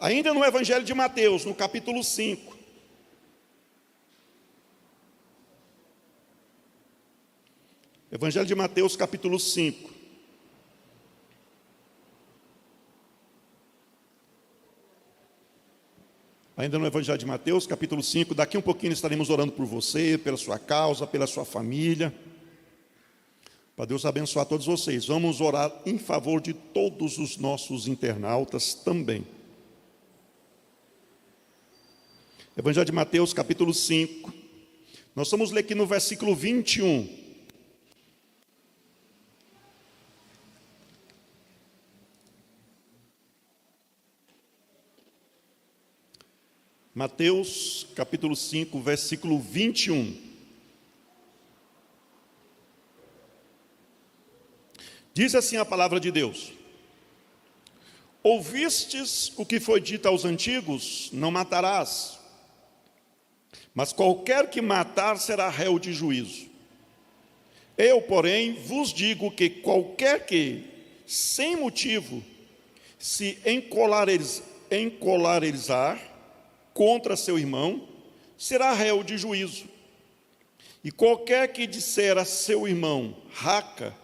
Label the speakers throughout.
Speaker 1: Ainda no Evangelho de Mateus, no capítulo 5. Evangelho de Mateus, capítulo 5. Ainda no Evangelho de Mateus, capítulo 5. Daqui um pouquinho estaremos orando por você, pela sua causa, pela sua família. Para Deus abençoar todos vocês. Vamos orar em favor de todos os nossos internautas também. Evangelho de Mateus, capítulo 5. Nós vamos ler aqui no versículo 21. Mateus, capítulo 5, versículo 21. Diz assim a palavra de Deus: ouvistes o que foi dito aos antigos, não matarás, mas qualquer que matar será réu de juízo. Eu, porém, vos digo que qualquer que, sem motivo, se encolarizar contra seu irmão, será réu de juízo. E qualquer que disser a seu irmão, raca,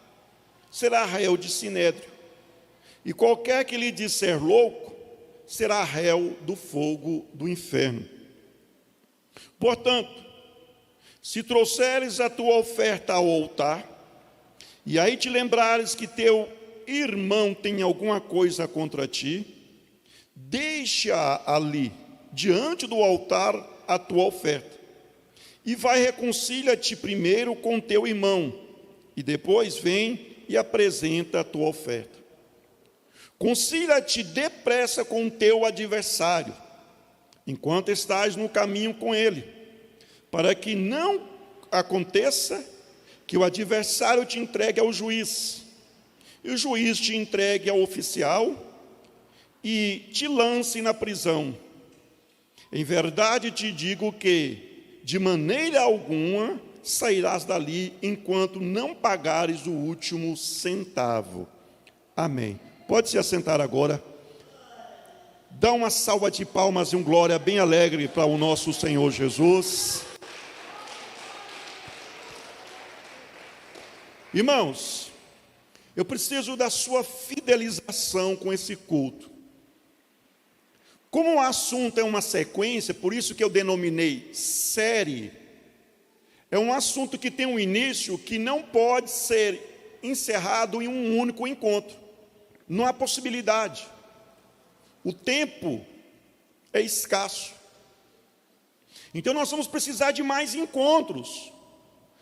Speaker 1: será réu de sinédrio. E qualquer que lhe disser louco, será réu do fogo do inferno. Portanto, se trouxeres a tua oferta ao altar, e aí te lembrares que teu irmão tem alguma coisa contra ti, deixa ali, diante do altar, a tua oferta, e vai reconcilia-te primeiro com teu irmão, e depois vem e apresenta a tua oferta. Concilia-te depressa com o teu adversário, enquanto estás no caminho com ele, para que não aconteça que o adversário te entregue ao juiz, e o juiz te entregue ao oficial, e te lance na prisão. Em verdade te digo que, de maneira alguma, sairás dali enquanto não pagares o último centavo. Amém. Pode se assentar agora. Dá uma salva de palmas e um glória bem alegre para o nosso Senhor Jesus. Irmãos, eu preciso da sua fidelização com esse culto. Como o assunto é uma sequência, por isso que eu denominei série, é um assunto que tem um início que não pode ser encerrado em um único encontro. Não há possibilidade. O tempo é escasso. Então nós vamos precisar de mais encontros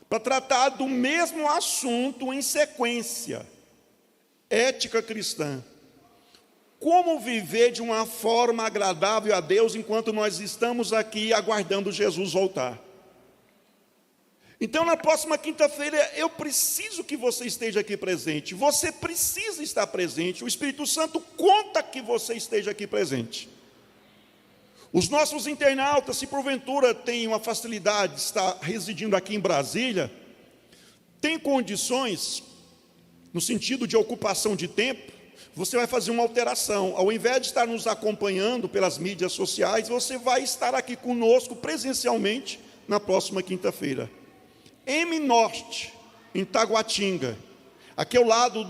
Speaker 1: para tratar do mesmo assunto em sequência. Ética cristã. Como viver de uma forma agradável a Deus enquanto nós estamos aqui aguardando Jesus voltar. Então, na próxima quinta-feira, eu preciso que você esteja aqui presente. Você precisa estar presente. O Espírito Santo conta que você esteja aqui presente. Os nossos internautas, se porventura têm uma facilidade de estar residindo aqui em Brasília, tem condições, no sentido de ocupação de tempo, você vai fazer uma alteração. Ao invés de estar nos acompanhando pelas mídias sociais, você vai estar aqui conosco presencialmente na próxima quinta-feira. M Norte, em Taguatinga, aqui ao lado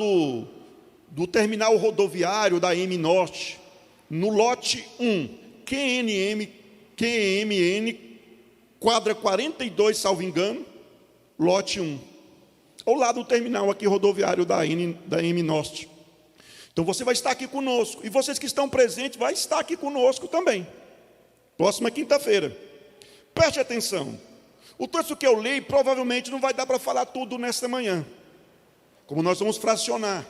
Speaker 1: do terminal rodoviário da M Norte, no lote 1, QMN, quadra 42, salvo engano, lote 1, ao lado do terminal aqui rodoviário da M Norte. Então você vai estar aqui conosco, e vocês que estão presentes vai estar aqui conosco também, próxima quinta-feira. Preste atenção, o texto que eu leio provavelmente não vai dar para falar tudo nesta manhã, como nós vamos fracionar,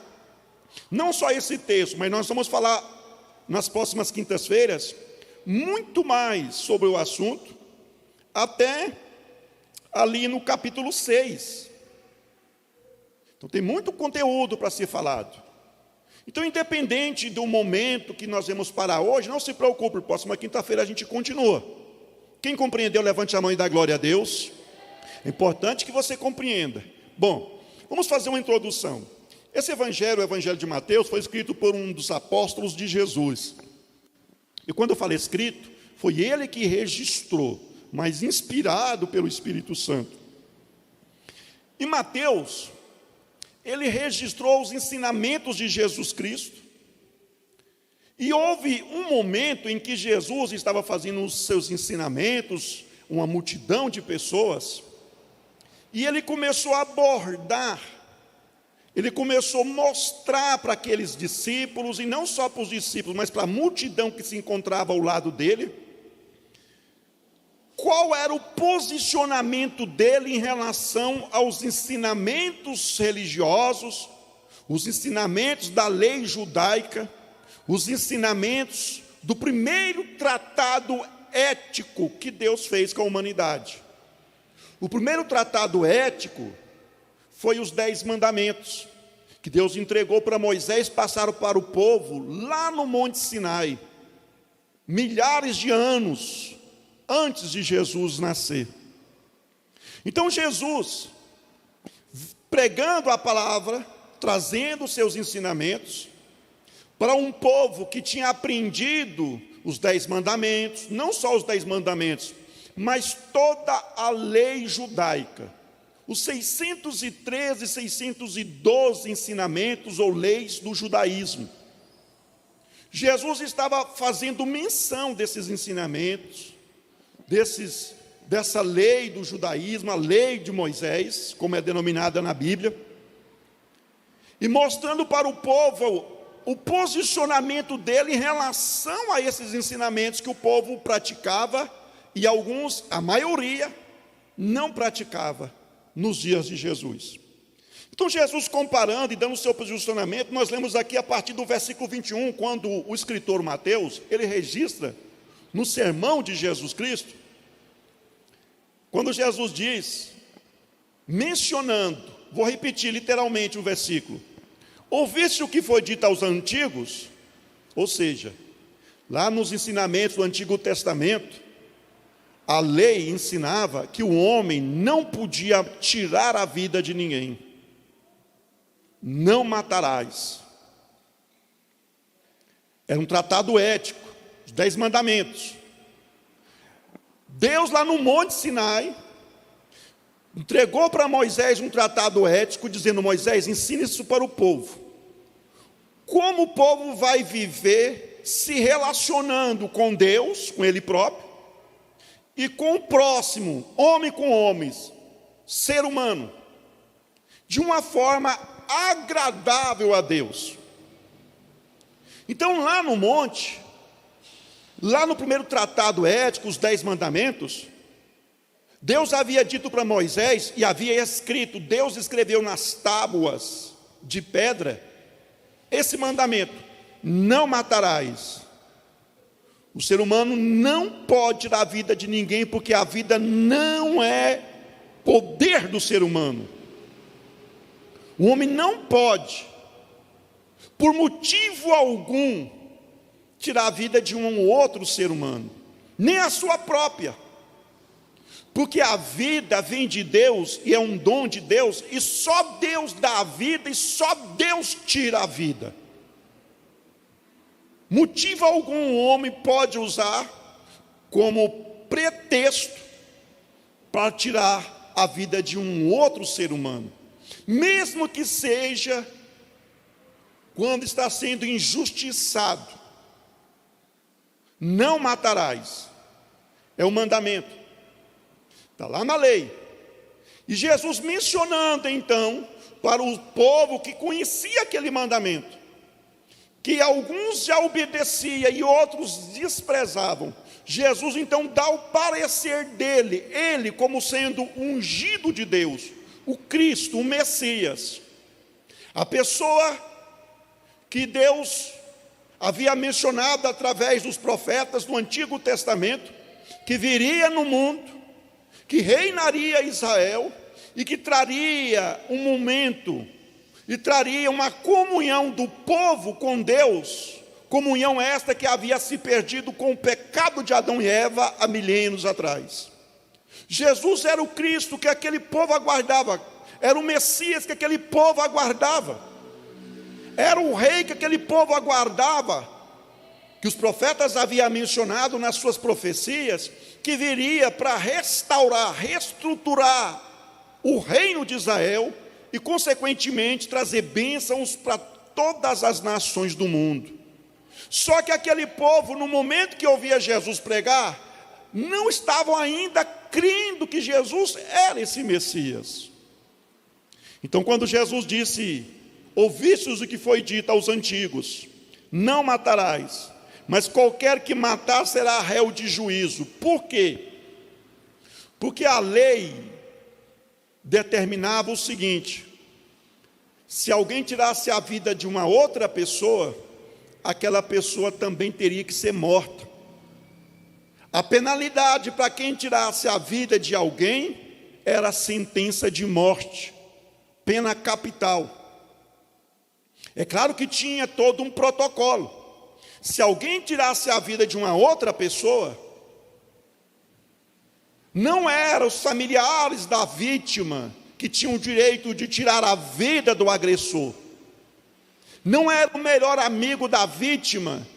Speaker 1: não só esse texto, mas nós vamos falar nas próximas quintas-feiras, muito mais sobre o assunto, até ali no capítulo 6, então tem muito conteúdo para ser falado. Então, independente do momento que nós vamos parar hoje, não se preocupe, próxima quinta-feira a gente continua. Quem compreendeu, levante a mão e dá glória a Deus. É importante que você compreenda. Bom, vamos fazer uma introdução. Esse evangelho, o evangelho de Mateus, foi escrito por um dos apóstolos de Jesus. E quando eu falo escrito, foi ele que registrou, mas inspirado pelo Espírito Santo. E Mateus, ele registrou os ensinamentos de Jesus Cristo. E houve um momento em que Jesus estava fazendo os seus ensinamentos, uma multidão de pessoas, e ele começou a abordar, ele começou a mostrar para aqueles discípulos, e não só para os discípulos, mas para a multidão que se encontrava ao lado dele, qual era o posicionamento dele em relação aos ensinamentos religiosos, os ensinamentos da lei judaica, os ensinamentos do primeiro tratado ético que Deus fez com a humanidade. O primeiro tratado ético foi os 10 mandamentos, que Deus entregou para Moisés, passaram para o povo, lá no Monte Sinai, milhares de anos antes de Jesus nascer. Então Jesus, pregando a palavra, trazendo os seus ensinamentos, para um povo que tinha aprendido os 10 mandamentos, não só os 10 mandamentos, mas toda a lei judaica, os 613, 612 ensinamentos ou leis do judaísmo. Jesus estava fazendo menção desses ensinamentos, dessa lei do judaísmo, a lei de Moisés, como é denominada na Bíblia, e mostrando para o povo o posicionamento dele em relação a esses ensinamentos que o povo praticava, e alguns, a maioria, não praticava nos dias de Jesus. Então Jesus, comparando e dando o seu posicionamento, nós lemos aqui a partir do versículo 21, quando o escritor Mateus, ele registra no sermão de Jesus Cristo, quando Jesus diz, mencionando, vou repetir literalmente o versículo: ouviste o que foi dito aos antigos? Ou seja, lá nos ensinamentos do Antigo Testamento, a lei ensinava que o homem não podia tirar a vida de ninguém. Não matarás. Era um tratado ético, os 10 mandamentos. Deus lá no Monte Sinai entregou para Moisés um tratado ético, dizendo: Moisés, ensina isso para o povo. Como o povo vai viver se relacionando com Deus, com Ele próprio, e com o próximo, homem com homens, ser humano, de uma forma agradável a Deus. Então lá no monte, lá no primeiro tratado ético, os 10 mandamentos, Deus havia dito para Moisés, e havia escrito, Deus escreveu nas tábuas de pedra, esse mandamento: não matarás. O ser humano não pode tirar a vida de ninguém, porque a vida não é poder do ser humano. O homem não pode, por motivo algum, tirar a vida de um ou outro ser humano, nem a sua própria. Porque a vida vem de Deus e é um dom de Deus, e só Deus dá a vida e só Deus tira a vida. Motivo algum o homem pode usar como pretexto para tirar a vida de um outro ser humano, mesmo que seja quando está sendo injustiçado. Não matarás, é o mandamento, está lá na lei. E Jesus mencionando então para o povo que conhecia aquele mandamento, que alguns já obedeciam e outros desprezavam, Jesus então dá o parecer dele, ele como sendo ungido de Deus, o Cristo, o Messias, a pessoa que Deus havia mencionado através dos profetas do Antigo Testamento, que viria no mundo, que reinaria Israel e que traria um momento e traria uma comunhão do povo com Deus, comunhão esta que havia se perdido com o pecado de Adão e Eva há milênios atrás. Jesus era o Cristo que aquele povo aguardava, era o Messias que aquele povo aguardava, era o rei que aquele povo aguardava, que os profetas haviam mencionado nas suas profecias, que viria para restaurar, reestruturar o reino de Israel e, consequentemente, trazer bênçãos para todas as nações do mundo. Só que aquele povo, no momento que ouvia Jesus pregar, não estavam ainda crendo que Jesus era esse Messias. Então, quando Jesus disse: ouvistes o que foi dito aos antigos, não matarás, mas qualquer que matar será réu de juízo. Por quê? Porque a lei determinava o seguinte: se alguém tirasse a vida de uma outra pessoa, aquela pessoa também teria que ser morta. A penalidade para quem tirasse a vida de alguém era a sentença de morte, pena capital. É claro que tinha todo um protocolo. Se alguém tirasse a vida de uma outra pessoa, não eram os familiares da vítima que tinham o direito de tirar a vida do agressor. Não era o melhor amigo da vítima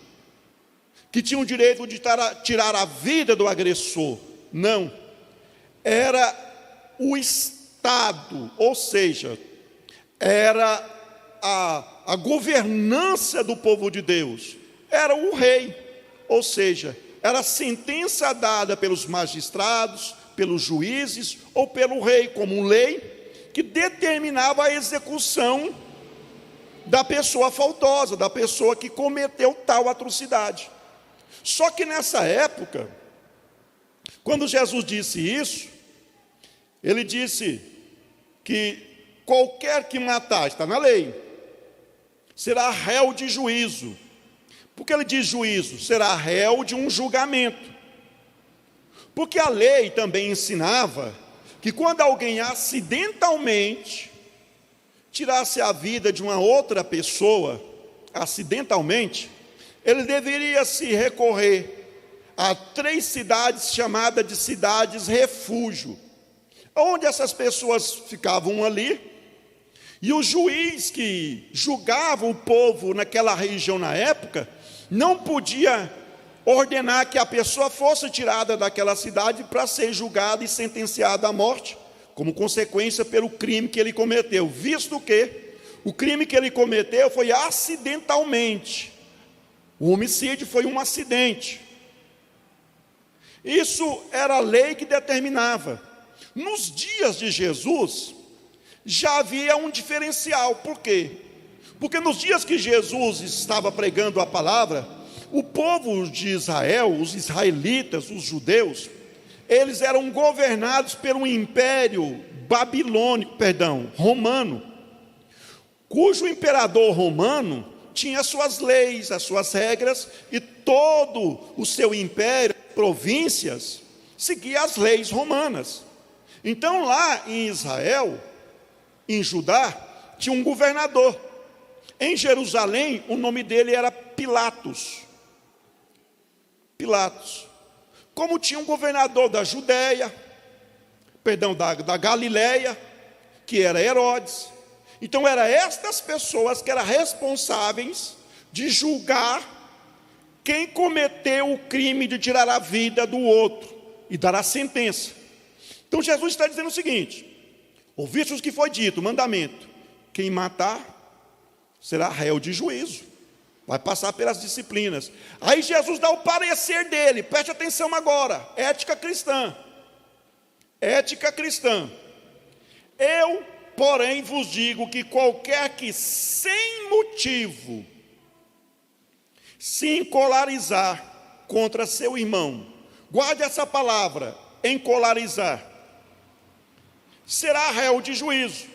Speaker 1: que tinha o direito de tirar a vida do agressor. Não. Era o Estado, ou seja, era a governança do povo de Deus. Era o rei, ou seja, era a sentença dada pelos magistrados, pelos juízes ou pelo rei, como lei, que determinava a execução da pessoa faltosa, da pessoa que cometeu tal atrocidade. Só que nessa época, quando Jesus disse isso, ele disse que qualquer que matar, está na lei, será réu de juízo. Por que ele diz juízo? Será réu de um julgamento. Porque a lei também ensinava que quando alguém acidentalmente tirasse a vida de uma outra pessoa, acidentalmente, ele deveria se recorrer a 3 cidades chamadas de cidades refúgio, onde essas pessoas ficavam ali, e o juiz que julgava o povo naquela região na época, não podia ordenar que a pessoa fosse tirada daquela cidade para ser julgada e sentenciada à morte, como consequência pelo crime que ele cometeu, visto que o crime que ele cometeu foi acidentalmente. O homicídio foi um acidente. Isso era a lei que determinava. Nos dias de Jesus, já havia um diferencial. Por quê? Porque nos dias que Jesus estava pregando a palavra, o povo de Israel, os israelitas, os judeus, eles eram governados pelo império romano, cujo imperador romano tinha suas leis, as suas regras, e todo o seu império, províncias, seguia as leis romanas. Então lá em Israel, em Judá, tinha um governador. Em Jerusalém, o nome dele era Pilatos. Como tinha um governador da Judéia, da Galileia, que era Herodes. Então eram estas pessoas que eram responsáveis de julgar quem cometeu o crime de tirar a vida do outro e dar a sentença. Então Jesus está dizendo o seguinte: ouviste o que foi dito, o mandamento: quem matar será réu de juízo, vai passar pelas disciplinas. Aí Jesus dá o parecer dele, preste atenção agora, ética cristã. Eu, porém, vos digo que qualquer que sem motivo se encolarizar contra seu irmão, guarde essa palavra, encolarizar, será réu de juízo.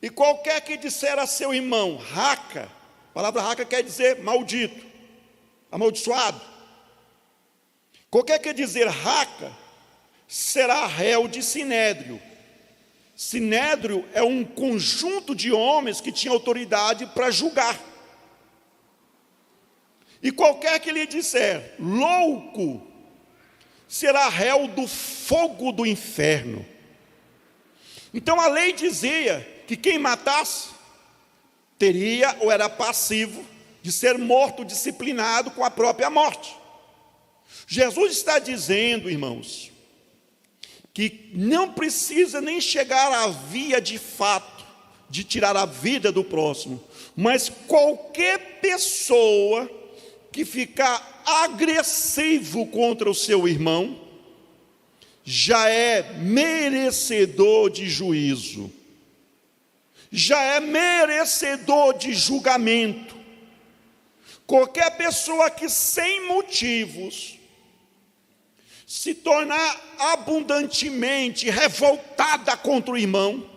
Speaker 1: E qualquer que disser a seu irmão, raca, a palavra raca quer dizer maldito, amaldiçoado. Qualquer que dizer raca, será réu de sinédrio. Sinédrio é um conjunto de homens que tinha autoridade para julgar. E qualquer que lhe disser louco, será réu do fogo do inferno. Então a lei dizia que quem matasse teria ou era passivo de ser morto, disciplinado com a própria morte. Jesus está dizendo, irmãos, que não precisa nem chegar à via de fato de tirar a vida do próximo, mas qualquer pessoa que ficar agressivo contra o seu irmão já é merecedor de juízo, já é merecedor de julgamento. Qualquer pessoa que sem motivos se tornar abundantemente revoltada contra o irmão,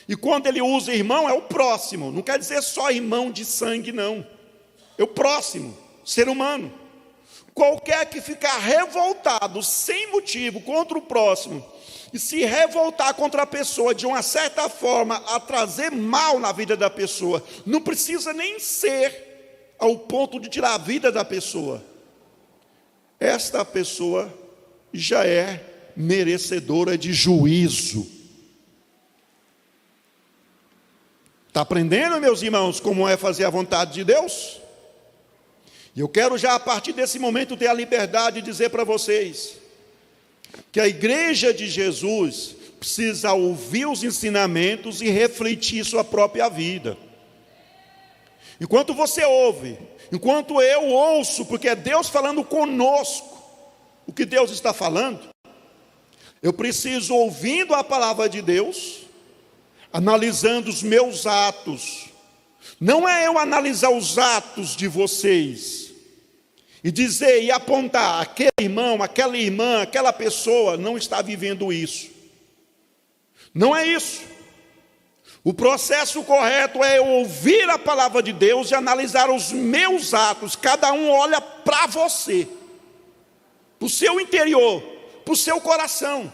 Speaker 1: e quando ele usa irmão é o próximo, não quer dizer só irmão de sangue não, é o próximo, ser humano. Qualquer que ficar revoltado sem motivo contra o próximo, e se revoltar contra a pessoa de uma certa forma a trazer mal na vida da pessoa, não precisa nem ser ao ponto de tirar a vida da pessoa, esta pessoa já é merecedora de juízo. Está aprendendo, meus irmãos, como é fazer a vontade de Deus? E eu quero já a partir desse momento ter a liberdade de dizer para vocês que a igreja de Jesus precisa ouvir os ensinamentos e refletir sua própria vida. Enquanto você ouve, enquanto eu ouço, porque é Deus falando conosco, o que Deus está falando, eu preciso, ouvindo a palavra de Deus, analisando os meus atos. Não é eu analisar os atos de vocês e dizer e apontar, aquele irmão, aquela irmã, aquela pessoa não está vivendo isso. Não é isso. O processo correto é eu ouvir a palavra de Deus e analisar os meus atos. Cada um olha para você, para o seu interior, para o seu coração.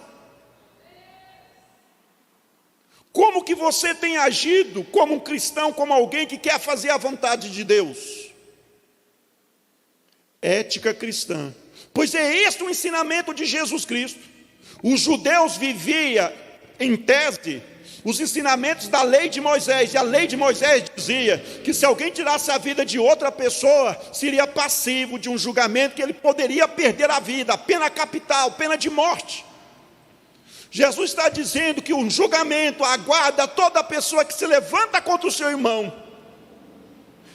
Speaker 1: Como que você tem agido como um cristão, como alguém que quer fazer a vontade de Deus? Ética cristã. Pois é este o ensinamento de Jesus Cristo. Os judeus viviam, em tese, os ensinamentos da lei de Moisés. E a lei de Moisés dizia que se alguém tirasse a vida de outra pessoa, seria passivo de um julgamento, que ele poderia perder a vida, pena capital, pena de morte. Jesus está dizendo que um julgamento aguarda toda pessoa que se levanta contra o seu irmão,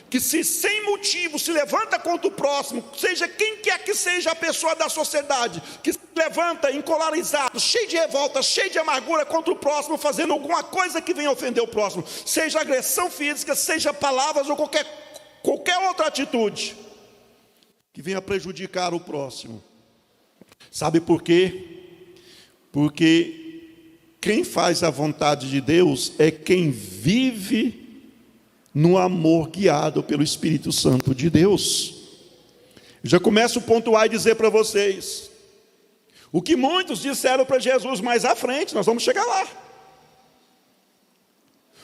Speaker 1: que se sem motivo se levanta contra o próximo, seja quem quer que seja a pessoa da sociedade, que se levanta encolerizado, cheio de revolta, cheio de amargura contra o próximo, fazendo alguma coisa que venha ofender o próximo, seja agressão física, seja palavras ou qualquer outra atitude que venha prejudicar o próximo. Sabe por quê? Porque quem faz a vontade de Deus é quem vive no amor guiado pelo Espírito Santo de Deus. Eu já começo a pontuar e dizer para vocês o que muitos disseram para Jesus mais à frente, nós vamos chegar lá.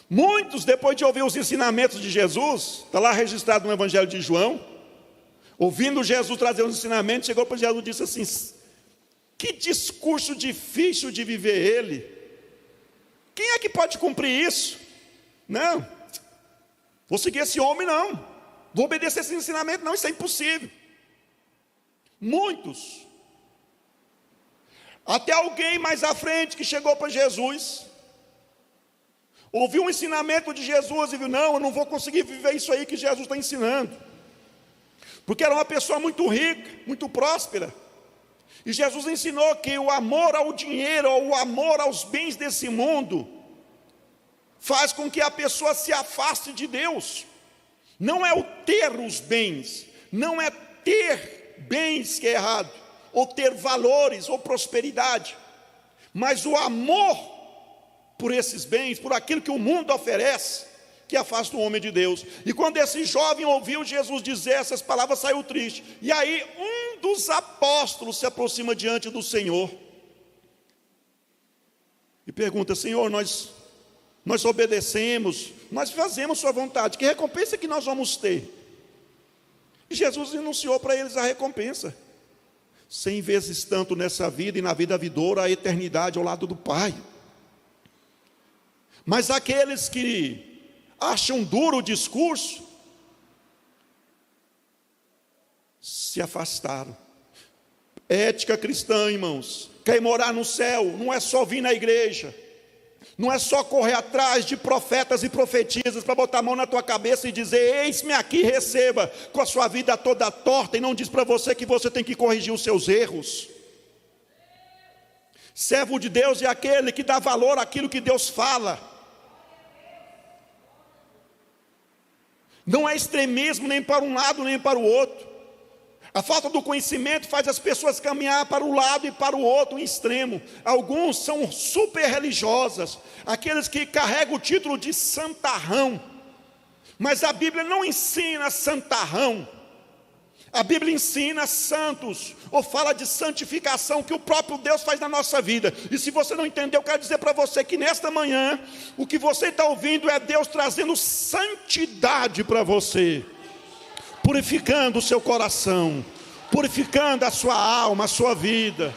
Speaker 1: Muitos, depois de ouvir os ensinamentos de Jesus, está lá registrado no Evangelho de João, ouvindo Jesus trazer os ensinamentos, chegou para Jesus e disse assim: que discurso difícil de viver ele. Quem é que pode cumprir isso? Não, vou seguir esse homem não, vou obedecer esse ensinamento não, isso é impossível. Muitos, até alguém mais à frente que chegou para Jesus, ouviu o ensinamento de Jesus e viu, não, eu não vou conseguir viver isso aí que Jesus está ensinando, porque era uma pessoa muito rica, muito próspera, e Jesus ensinou que o amor ao dinheiro, ou o amor aos bens desse mundo, faz com que a pessoa se afaste de Deus. Não é o ter os bens, não é ter bens que é errado, ou ter valores, ou prosperidade, mas o amor por esses bens, por aquilo que o mundo oferece, que afasta o homem de Deus. E quando esse jovem ouviu Jesus dizer essas palavras, saiu triste. E aí um dos apóstolos se aproxima diante do Senhor e pergunta: Senhor, nós obedecemos, nós fazemos sua vontade, que recompensa que nós vamos ter? E Jesus anunciou para eles a recompensa: 100 vezes tanto nessa vida e na vida vindoura, a eternidade ao lado do Pai. Mas aqueles que acham duro o discurso, se afastaram. Ética cristã, irmãos, quer morar no céu, não é só vir na igreja, não é só correr atrás de profetas e profetisas para botar a mão na tua cabeça e dizer: eis-me aqui, receba, com a sua vida toda torta, e não diz para você que você tem que corrigir os seus erros. Servo de Deus é aquele que dá valor àquilo que Deus fala. Não é extremismo nem para um lado nem para o outro. A falta do conhecimento faz as pessoas caminhar para um lado e para o outro extremo. Alguns são super religiosas, aqueles que carregam o título de santarrão, mas a Bíblia não ensina santarrão. A Bíblia ensina santos, ou fala de santificação que o próprio Deus faz na nossa vida. E se você não entendeu, eu quero dizer para você que nesta manhã, o que você está ouvindo é Deus trazendo santidade para você, purificando o seu coração, purificando a sua alma, a sua vida.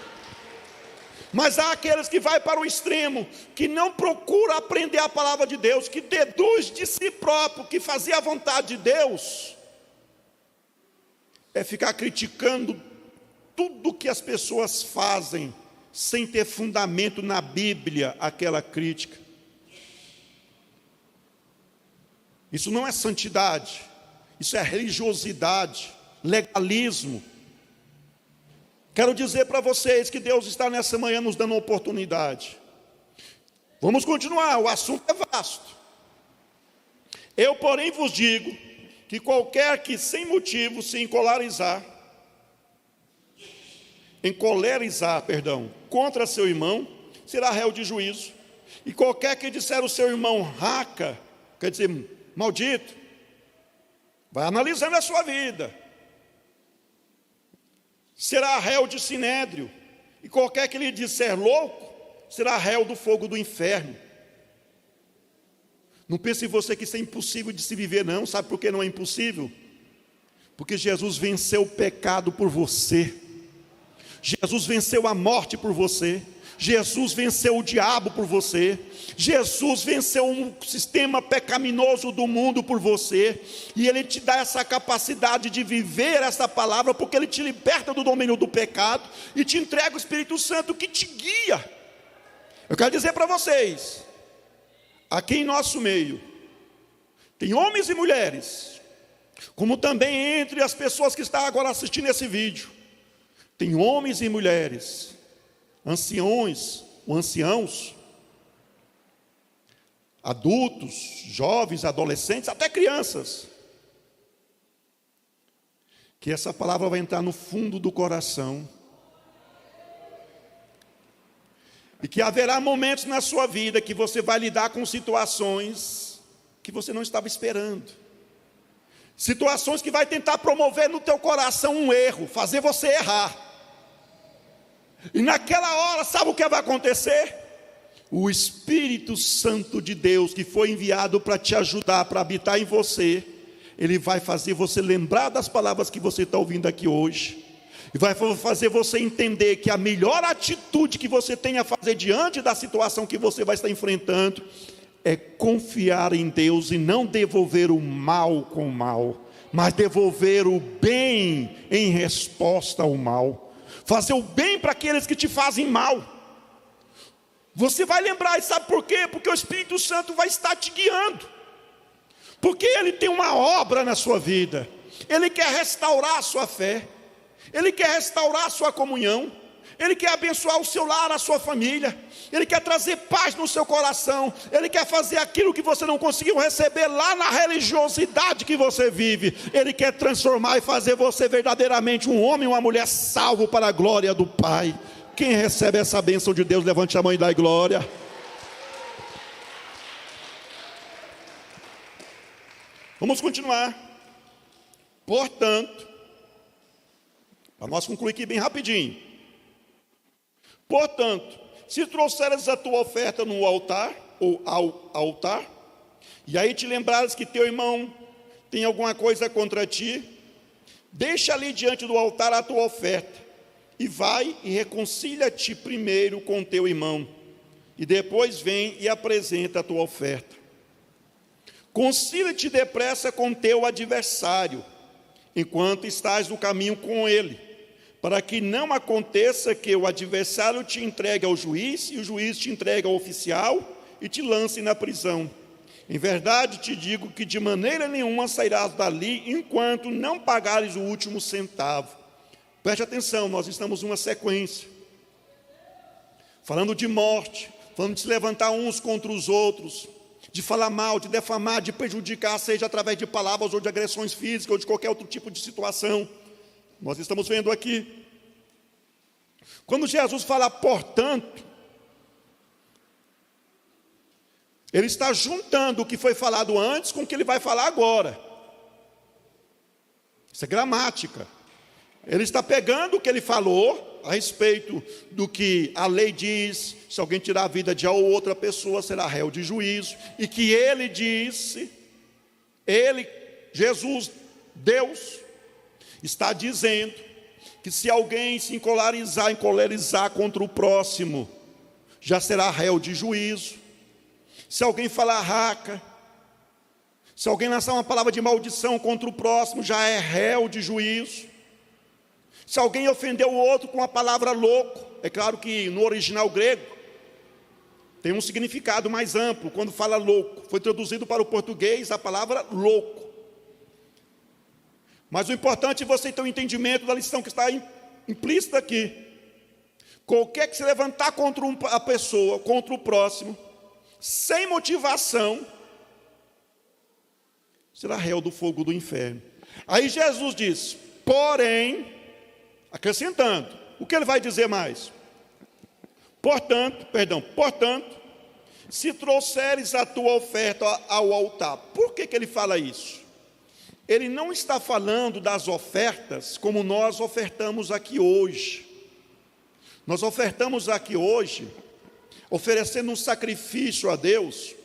Speaker 1: Mas há aqueles que vai para o extremo, que não procura aprender a palavra de Deus, que deduz de si próprio que fazia a vontade de Deus, é ficar criticando tudo que as pessoas fazem, sem ter fundamento na Bíblia, aquela crítica. Isso não é santidade, isso é religiosidade, legalismo. Quero dizer para vocês que Deus está nessa manhã nos dando uma oportunidade. Vamos continuar, o assunto é vasto. Eu, porém, vos digo que qualquer que sem motivo se encolerizar contra seu irmão, será réu de juízo. E qualquer que disser o seu irmão raca, quer dizer, maldito, vai analisando a sua vida, será réu de sinédrio. E qualquer que lhe disser louco, será réu do fogo do inferno. Não pense em você que isso é impossível de se viver, não. Sabe por que não é impossível? Porque Jesus venceu o pecado por você. Jesus venceu a morte por você. Jesus venceu o diabo por você. Jesus venceu um sistema pecaminoso do mundo por você. E Ele te dá essa capacidade de viver essa palavra, porque Ele te liberta do domínio do pecado e te entrega o Espírito Santo que te guia. Eu quero dizer para vocês, aqui em nosso meio, tem homens e mulheres, como também entre as pessoas que estão agora assistindo esse vídeo, tem homens e mulheres, anciões ou anciãos, adultos, jovens, adolescentes, até crianças, que essa palavra vai entrar no fundo do coração, e que haverá momentos na sua vida que você vai lidar com situações que você não estava esperando, situações que vai tentar promover no teu coração um erro, fazer você errar, e naquela hora, sabe o que vai acontecer? O Espírito Santo de Deus, que foi enviado para te ajudar, para habitar em você, ele vai fazer você lembrar das palavras que você está ouvindo aqui hoje, e vai fazer você entender que a melhor atitude que você tem a fazer diante da situação que você vai estar enfrentando é confiar em Deus e não devolver o mal com o mal, mas devolver o bem em resposta ao mal. Fazer o bem para aqueles que te fazem mal. Você vai lembrar, e sabe por quê? Porque o Espírito Santo vai estar te guiando, porque Ele tem uma obra na sua vida. Ele quer restaurar a sua fé, Ele quer restaurar a sua comunhão, Ele quer abençoar o seu lar, a sua família, Ele quer trazer paz no seu coração, Ele quer fazer aquilo que você não conseguiu receber lá na religiosidade que você vive. Ele quer transformar e fazer você verdadeiramente um homem e uma mulher salvo para a glória do Pai. Quem recebe essa bênção de Deus, levante a mão e dá glória. Vamos continuar. Portanto, para nós concluir aqui bem rapidinho. Portanto, se trouxeres a tua oferta no altar, ou ao altar, e aí te lembrares que teu irmão tem alguma coisa contra ti, deixa ali diante do altar a tua oferta, e vai e reconcilia-te primeiro com teu irmão, e depois vem e apresenta a tua oferta. Concilia-te depressa com teu adversário, enquanto estás no caminho com ele, para que não aconteça que o adversário te entregue ao juiz, e o juiz te entregue ao oficial, e te lance na prisão. Em verdade te digo que de maneira nenhuma sairás dali, enquanto não pagares o último centavo. Preste atenção, nós estamos numa sequência, falando de morte, falando de se levantar uns contra os outros, de falar mal, de defamar, de prejudicar, seja através de palavras ou de agressões físicas ou de qualquer outro tipo de situação. Nós estamos vendo aqui. Quando Jesus fala portanto, ele está juntando o que foi falado antes com o que ele vai falar agora. Isso é gramática. Ele está pegando o que ele falou a respeito do que a lei diz: se alguém tirar a vida de outra pessoa, será réu de juízo. E que ele disse, ele, Jesus, Deus, está dizendo que se alguém se encolerizar contra o próximo, já será réu de juízo. Se alguém falar raca, se alguém lançar uma palavra de maldição contra o próximo, já é réu de juízo. Se alguém ofendeu o outro com a palavra louco, é claro que no original grego tem um significado mais amplo. Quando fala louco, foi traduzido para o português a palavra louco. Mas o importante é você ter um entendimento da lição que está implícita aqui. Qualquer que se levantar contra a pessoa, contra o próximo, sem motivação, será réu do fogo do inferno. Aí Jesus diz, porém, acrescentando, o que ele vai dizer mais? Portanto, se trouxeres a tua oferta ao altar. Por que ele fala isso? Ele não está falando das ofertas como nós ofertamos aqui hoje. Nós ofertamos aqui hoje, oferecendo um sacrifício a Deus,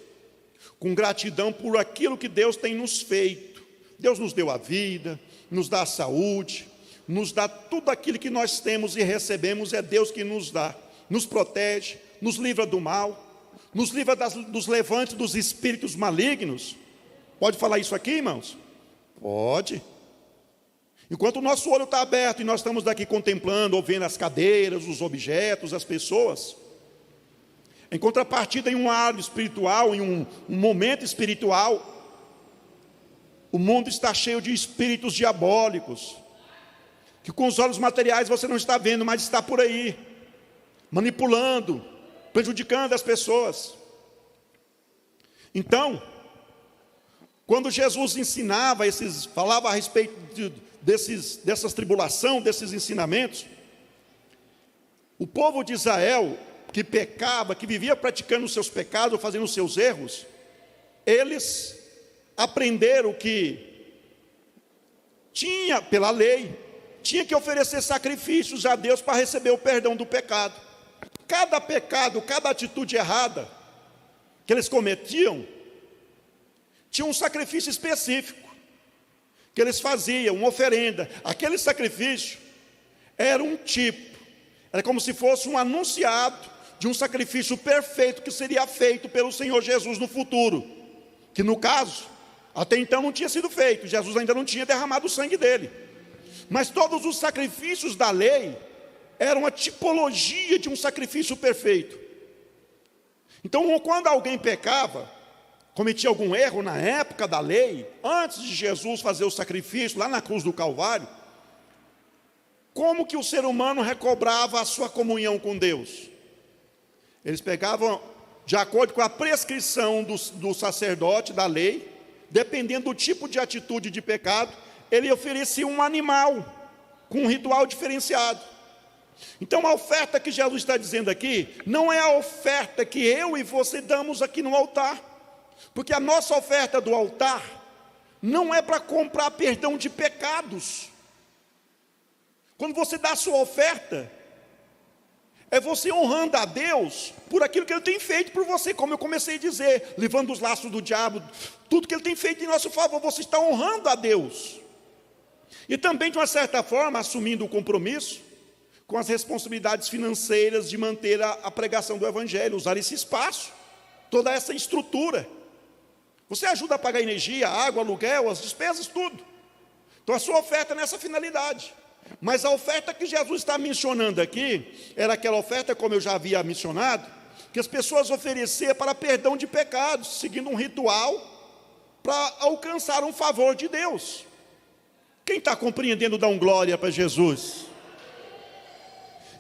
Speaker 1: com gratidão por aquilo que Deus tem nos feito. Deus nos deu a vida, nos dá a saúde, nos dá tudo aquilo que nós temos e recebemos, é Deus que nos dá. Nos protege, nos livra do mal, nos livra dos levantes dos espíritos malignos. Pode falar isso aqui, irmãos? Pode. Enquanto o nosso olho está aberto e nós estamos daqui contemplando, ou vendo as cadeiras, os objetos, as pessoas, em contrapartida, em um lado espiritual, em um momento espiritual, o mundo está cheio de espíritos diabólicos, que com os olhos materiais você não está vendo, mas está por aí, manipulando, prejudicando as pessoas. Então, quando Jesus ensinava, falava a respeito dessas tribulações, desses ensinamentos, o povo de Israel, que pecava, que vivia praticando os seus pecados, fazendo os seus erros, eles aprenderam que tinha, pela lei, tinha que oferecer sacrifícios a Deus para receber o perdão do pecado. Cada pecado, cada atitude errada que eles cometiam, tinha um sacrifício específico que eles faziam, uma oferenda. Aquele sacrifício era um tipo, era como se fosse um anunciado de um sacrifício perfeito que seria feito pelo Senhor Jesus no futuro, que no caso, até então não tinha sido feito, Jesus ainda não tinha derramado o sangue dele. Mas todos os sacrifícios da lei eram uma tipologia de um sacrifício perfeito. Então, quando alguém pecava, cometia algum erro na época da lei, antes de Jesus fazer o sacrifício lá na cruz do Calvário, como que o ser humano recobrava a sua comunhão com Deus? Eles pegavam, de acordo com a prescrição do sacerdote, da lei, dependendo do tipo de atitude de pecado, ele oferecia um animal, com um ritual diferenciado. Então a oferta que Jesus está dizendo aqui, não é a oferta que eu e você damos aqui no altar, porque a nossa oferta do altar, não é para comprar perdão de pecados. Quando você dá a sua oferta, é você honrando a Deus por aquilo que Ele tem feito por você, como eu comecei a dizer, livrando os laços do diabo, tudo que Ele tem feito em nosso favor, você está honrando a Deus. E também, de uma certa forma, assumindo o compromisso com as responsabilidades financeiras de manter a pregação do Evangelho, usar esse espaço, toda essa estrutura. Você ajuda a pagar energia, água, aluguel, as despesas, tudo. Então a sua oferta é nessa finalidade. Mas a oferta que Jesus está mencionando aqui, era aquela oferta, como eu já havia mencionado, que as pessoas ofereciam para perdão de pecados, seguindo um ritual, para alcançar um favor de Deus. Quem está compreendendo, dá um glória para Jesus.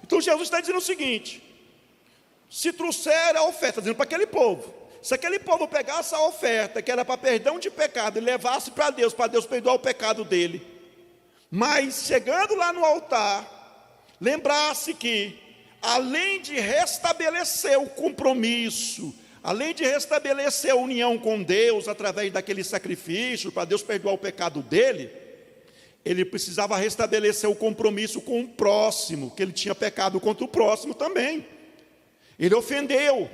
Speaker 1: Então Jesus está dizendo o seguinte: se trouxer a oferta, dizendo para aquele povo, se aquele povo pegasse a oferta, que era para perdão de pecado, e levasse para Deus perdoar o pecado dele, mas chegando lá no altar, lembrasse que, além de restabelecer o compromisso, além de restabelecer a união com Deus, através daquele sacrifício, para Deus perdoar o pecado dele, ele precisava restabelecer o compromisso com o próximo, que ele tinha pecado contra o próximo também. Ele ofendeu,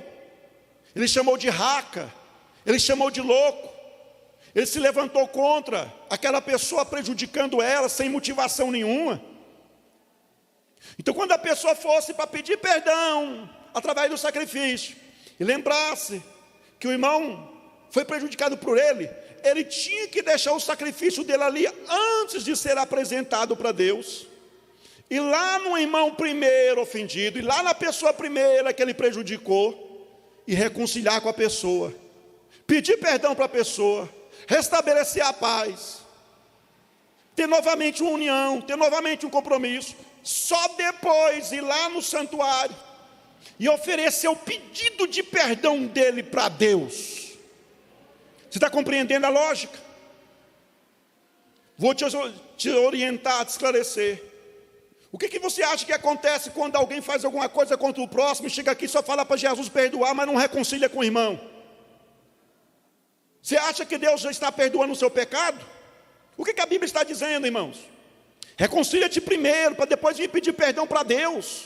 Speaker 1: ele chamou de raca, ele chamou de louco, ele se levantou contra aquela pessoa, prejudicando ela sem motivação nenhuma. Então, quando a pessoa fosse para pedir perdão através do sacrifício, e lembrasse que o irmão foi prejudicado por ele, ele tinha que deixar o sacrifício dele ali antes de ser apresentado para Deus, e lá no irmão primeiro ofendido, e lá na pessoa primeira que ele prejudicou, e reconciliar com a pessoa, pedir perdão para a pessoa, restabelecer a paz, ter novamente uma união, ter novamente um compromisso. Só depois ir lá no santuário e oferecer o pedido de perdão dele para Deus. Você está compreendendo a lógica? Vou te orientar, te esclarecer. O que você acha que acontece quando alguém faz alguma coisa contra o próximo e chega aqui e só fala para Jesus perdoar, mas não reconcilia com o irmão? Você acha que Deus já está perdoando o seu pecado? O que a Bíblia está dizendo, irmãos? Reconcilia-te primeiro, para depois vir pedir perdão para Deus.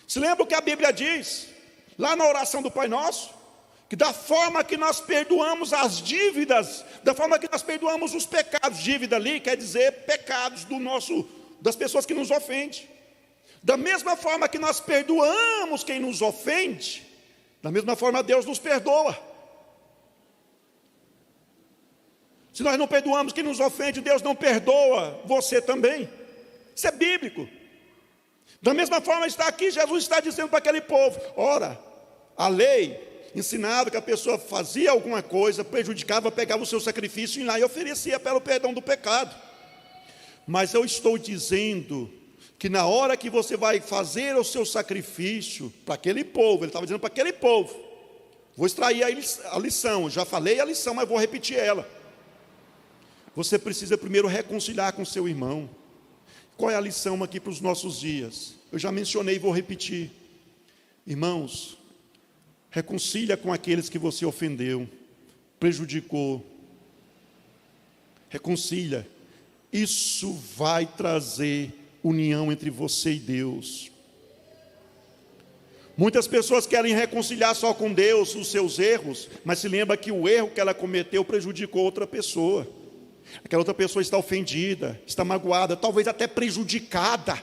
Speaker 1: Se lembra o que a Bíblia diz, lá na oração do Pai Nosso? Que da forma que nós perdoamos as dívidas, da forma que nós perdoamos os pecados, dívida ali quer dizer pecados das pessoas que nos ofendem. Da mesma forma que nós perdoamos quem nos ofende, da mesma forma Deus nos perdoa. Se nós não perdoamos quem nos ofende, Deus não perdoa você também. Isso é bíblico. Da mesma forma está aqui, Jesus está dizendo para aquele povo: ora, a lei ensinava que a pessoa fazia alguma coisa, prejudicava, pegava o seu sacrifício e lá e oferecia pelo perdão do pecado. Mas eu estou dizendo que na hora que você vai fazer o seu sacrifício para aquele povo, ele estava dizendo para aquele povo, vou extrair a lição, já falei a lição, mas vou repetir ela. Você precisa primeiro reconciliar com seu irmão. Qual é a lição aqui para os nossos dias? Eu já mencionei e vou repetir. Irmãos, reconcilia com aqueles que você ofendeu, prejudicou. Reconcilia. Isso vai trazer união entre você e Deus. Muitas pessoas querem reconciliar só com Deus os seus erros, mas se lembra que o erro que ela cometeu prejudicou outra pessoa. Aquela outra pessoa está ofendida, está magoada, talvez até prejudicada.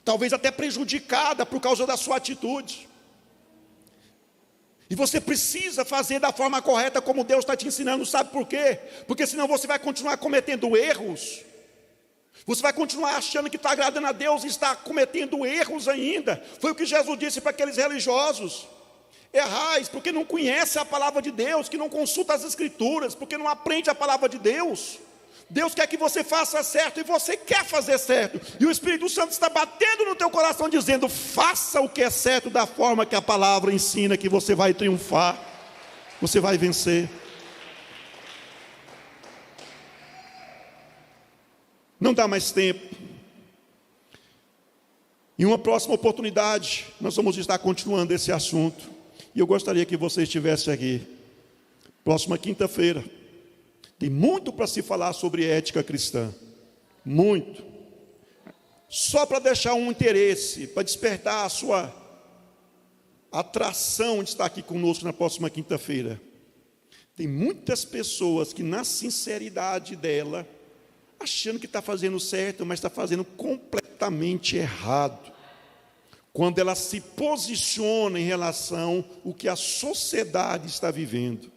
Speaker 1: Talvez até prejudicada por causa da sua atitude. E você precisa fazer da forma correta como Deus está te ensinando. Sabe por quê? Porque senão você vai continuar cometendo erros. Você vai continuar achando que está agradando a Deus e está cometendo erros ainda. Foi o que Jesus disse para aqueles religiosos: errais, porque não conhece a palavra de Deus, que não consulta as Escrituras, porque não aprende a palavra de Deus. Deus quer que você faça certo e você quer fazer certo. E o Espírito Santo está batendo no teu coração dizendo: faça o que é certo da forma que a palavra ensina, que você vai triunfar, você vai vencer. Não dá mais tempo. Em uma próxima oportunidade, nós vamos estar continuando esse assunto. E eu gostaria que você estivesse aqui. Próxima quinta-feira. Tem muito para se falar sobre ética cristã. Muito. Só para deixar um interesse, para despertar a sua atração de estar aqui conosco na próxima quinta-feira. Tem muitas pessoas que, na sinceridade dela, achando que está fazendo certo, mas está fazendo completamente errado. quando ela se posiciona em relação ao que a sociedade está vivendo.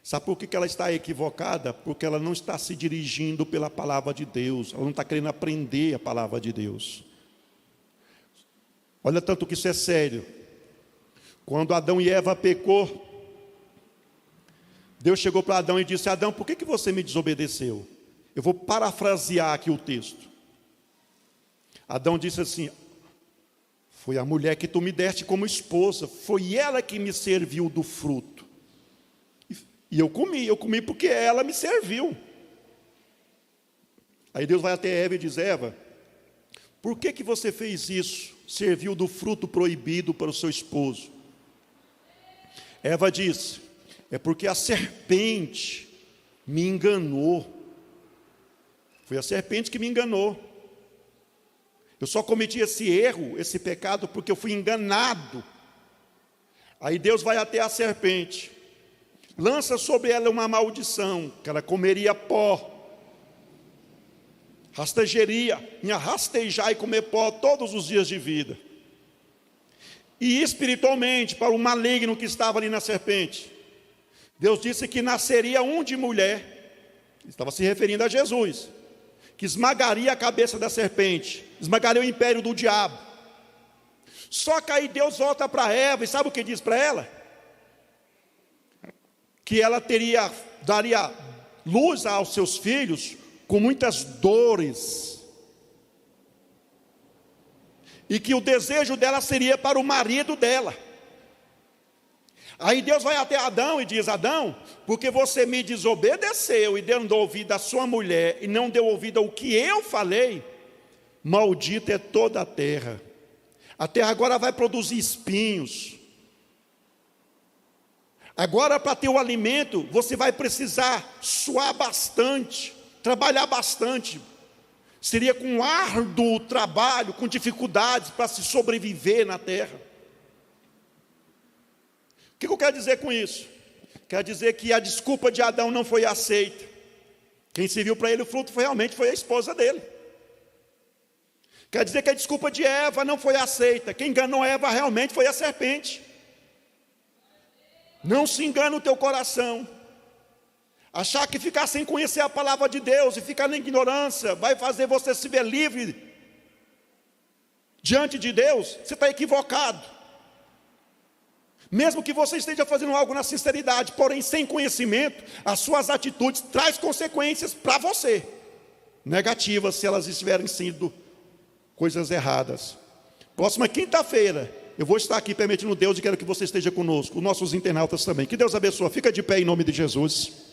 Speaker 1: Sabe por que ela está equivocada? Porque ela não está se dirigindo pela palavra de Deus, ela não está querendo aprender a palavra de Deus. Olha tanto que isso é sério. Quando Adão e Eva pecou, Deus chegou para Adão e disse: Adão, por que você me desobedeceu? Eu vou parafrasear aqui o texto. Adão disse assim: foi a mulher que tu me deste como esposa, foi ela que me serviu do fruto. E eu comi porque ela me serviu. Aí Deus vai até Eva e diz: Eva, por que você fez isso? Serviu do fruto proibido para o seu esposo. Eva disse: é porque a serpente me enganou. Foi a serpente que me enganou. Eu só cometi esse erro, esse pecado, porque eu fui enganado. Aí Deus vai até a serpente, lança sobre ela uma maldição, que ela comeria pó, rastejaria, ia rastejar e comer pó todos os dias de vida. E espiritualmente, para o maligno que estava ali na serpente, Deus disse que nasceria um de mulher, estava se referindo a Jesus, que esmagaria a cabeça da serpente, esmagaria o império do diabo. Só que aí Deus volta para Eva, e sabe o que diz para ela? Que ela daria luz aos seus filhos com muitas dores, e que o desejo dela seria para o marido dela. Aí Deus vai até Adão e diz: Adão, porque você me desobedeceu e deu ouvido à sua mulher e não deu ouvido ao que eu falei, maldita é toda a terra. A terra agora vai produzir espinhos. Agora, para ter o alimento, você vai precisar suar bastante, trabalhar bastante. Seria com árduo trabalho, com dificuldades para se sobreviver na terra. O que eu quero dizer com isso? Quer dizer que a desculpa de Adão não foi aceita. Quem serviu para ele o fruto realmente foi a esposa dele. Quer dizer que a desculpa de Eva não foi aceita. Quem enganou Eva realmente foi a serpente. Não se engane o teu coração. Achar que ficar sem conhecer a palavra de Deus e ficar na ignorância vai fazer você se ver livre diante de Deus, você está equivocado. Mesmo que você esteja fazendo algo na sinceridade, porém sem conhecimento, as suas atitudes trazem consequências para você, negativas, se elas estiverem sendo coisas erradas. Próxima quinta-feira, eu vou estar aqui permitindo Deus e quero que você esteja conosco, os nossos internautas também. Que Deus abençoe, fica de pé em nome de Jesus.